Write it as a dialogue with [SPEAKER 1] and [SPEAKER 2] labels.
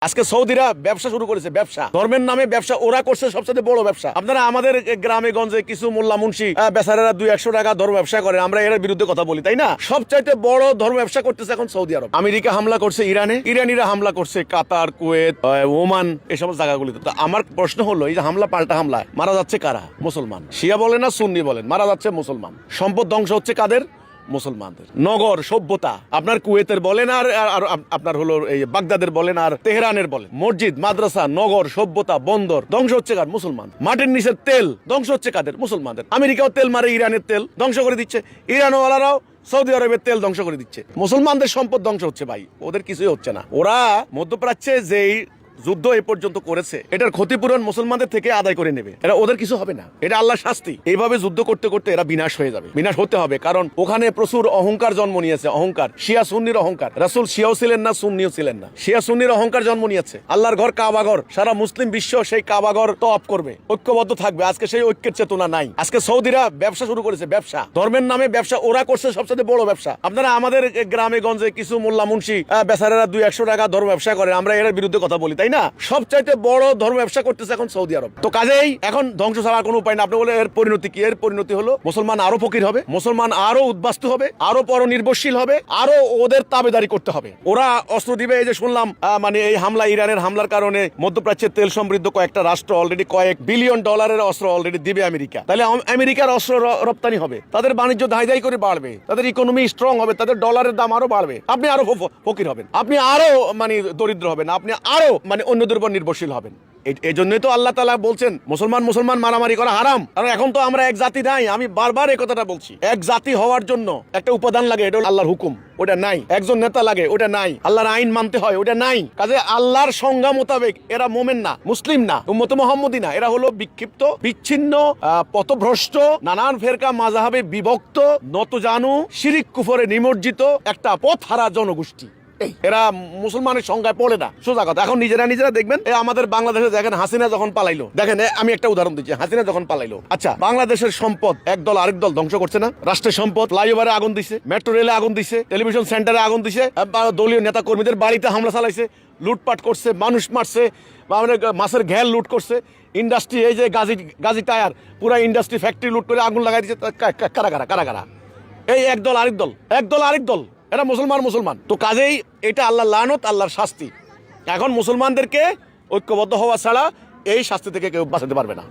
[SPEAKER 1] আজকে সৌদিরা ব্যবসা শুরু করেছে, ব্যবসা ধর্মের নামে ব্যবসা ওরা করছে সবচেয়ে বড় ব্যবসা। আপনারা আমাদের গ্রামে গঞ্জে কিছু মোল্লা মুন্সি বেচারারা 200-100 টাকা ধর্ম ব্যবসা করে, আমরা এর বিরুদ্ধে কথা বলি, তাই না? সবচাইতে বড় ধর্ম ব্যবসা করতেছে এখন সৌদি আরব। আমেরিকা হামলা করছে ইরানে, ইরানিরা হামলা করছে কাতার, কুয়েত, ওমান, এই সমস্ত জায়গাগুলিতে। তো আমার প্রশ্ন হলো, এই যে হামলা পাল্টা হামলা মারা যাচ্ছে কারা? মুসলমান। শিয়া বলেন না সুন্নি বলেন, মারা যাচ্ছে মুসলমান। সম্পদ ধ্বংস হচ্ছে কাদের? মুসলমানদের। নগর সভ্যতা আপনার কুয়েতের বলেন আর আপনার হলো এই বাগদাদের বলেন আর তেহরানের বলেন, মসজিদ, মাদ্রাসা, নগর সভ্যতা, বন্দর ধ্বংস হচ্ছে কার? মুসলমান। মাটির নিচের তেল ধ্বংস হচ্ছে কাদের? মুসলমানদের। আমেরিকাও তেল মারে, ইরানের তেল ধ্বংস করে দিচ্ছে, ইরানওয়ালারাও সৌদি আরবের তেল ধ্বংস করে দিচ্ছে। মুসলমানদের সম্পদ ধ্বংস হচ্ছে ভাই, ওদের কিছুই হচ্ছে না। ওরা মধ্যপ্রাচ্যে যেই যুদ্ধ এ পর্যন্ত করেছে, এটার ক্ষতিপূরণ মুসলমানদের থেকে আদায় করে নেবে। এরা ওদের কিছু হবে না, এটা আল্লাহর শাস্তি। এইভাবে যুদ্ধ করতে করতে এরা বিনাশ হয়ে যাবে, বিনাশ হতে হবে। কারণ ওখানে প্রচুর অহংকার জন্ম নিয়েছে, অহংকার, শিয়া সুন্নির অহংকার। রাসূল শিয়াও ছিলেন না, সুন্নিও ছিলেন না, শিয়া সুন্নির অহংকার জন্ম নিয়েছে। আল্লাহর ঘর কাবাঘর, সারা মুসলিম বিশ্ব সেই কাবাঘর তওয়াফ করবে, ঐক্যবদ্ধ থাকবে। আজকে সেই ঐক্যের চেতনা নাই। আজকে সৌদিরা ব্যবসা শুরু করেছে, ব্যবসা ধর্মের নামে ব্যবসা ওরা করছে সবচেয়ে বড় ব্যবসা। আপনারা আমাদের গ্রামে গঞ্জে কিছু মোল্লা মুন্সি বেচারারা 200-100 টাকা ধর্ম ব্যবসা করে, আমরা এর বিরুদ্ধে কথা বলি, তাই না? সবচাইতে বড় ধর্ম ব্যবসা করতেছে এখন সৌদি আরব। তো কাজেই এখন ধ্বংস ছাড়া কোনো উপায় না। আপনি বলে এর পরিণতি কি? এর পরিণতি হলো মুসলমান আরো ফকির হবে, মুসলমান আরো উদ্বাস্তু হবে, আরো পরনির্ভরশীল হবে, আরো ওদের তাবেদারি করতে হবে। ওরা অস্ত্র দিবে। এই যে শুনলাম মানে এই হামলা, ইরানের হামলার কারণে মধ্যপ্রাচ্যের তেল সমৃদ্ধ কয়েকটা রাষ্ট্র অলরেডি কয়েক বিলিয়ন ডলারের অস্ত্র অলরেডি দিবে আমেরিকা। তাহলে আমেরিকার অস্ত্র রপ্তানি হবে, তাদের বাণিজ্য ধাই করে বাড়বে, তাদের ইকোনমি স্ট্রং হবে, তাদের ডলারের দাম আরো বাড়বে। আপনি আরো ফকির হবেন, আপনি আরো মানে দরিদ্র হবেন, আপনি আরো মানে অন্যদের উপর নির্ভরশীল হবেন। এই জন্যই তো আল্লাহ তাআলা বলছেন মুসলমান মারামারি করা হারাম। কারণ এখন তো আমরা এক জাতি নাই। আমি বারবার এই কথাটা বলছি, এক জাতি হওয়ার জন্য একটা উপাদান লাগে, এটা হলো আল্লাহর হুকুম, ওটা নাই। একজন নেতা লাগে, ওটা নাই। আল্লাহর আইন মানতে হয়, ওটা নাই। কাজে আল্লাহর সংজ্ঞা মোতাবেক এরা মোমেন না, মুসলিম না, উম্মতে মুহাম্মদী না। এরা হলো বিক্ষিপ্ত, বিচ্ছিন্ন, পথভ্রষ্ট, নানান ফেরকা মাযহাবে বিভক্ত, নতজানু, শিরিক কুফরে নিমজ্জিত একটা পথহারা জনগোষ্ঠী। এরা মুসলমানের সংজ্ঞায় পড়ে না, সোজা কথা। এখন নিজেরা দেখবেন, আমাদের বাংলাদেশে দেখেন হাসিনা যখন পালাইলো, দেখেন আমি একটা উদাহরণ দিচ্ছি, হাসিনা যখন পালাইলো, আচ্ছা বাংলাদেশের সম্পদ একদল আরেক দল ধ্বংস করছে না? রাষ্ট্রের সম্পদ, ফ্লাইওভারে আগুন দিছে, মেট্রো রেলে আগুন দিছে, টেলিভিশন সেন্টারে আগুন দিছে, দলীয় নেতা কর্মীদের বাড়িতে হামলা চালাইছে, লুটপাট করছে, মানুষ মারছে, মাছের ঘেল লুট করছে, ইন্ডাস্ট্রি, এই যে গাজী টায়ার, পুরা ইন্ডাস্ট্রি ফ্যাক্টরি লুট করে আগুন লাগাই দিচ্ছে। কারা? এই একদল আরেক দল, এরা মুসলমান। তো কাজেই এটা আল্লাহর লানত, আল্লাহর শাস্তি। এখন মুসলমানদেরকে ঐক্যবদ্ধ হওয়া ছাড়া এই শাস্তি থেকে কেউ বাঁচাতে পারবে না।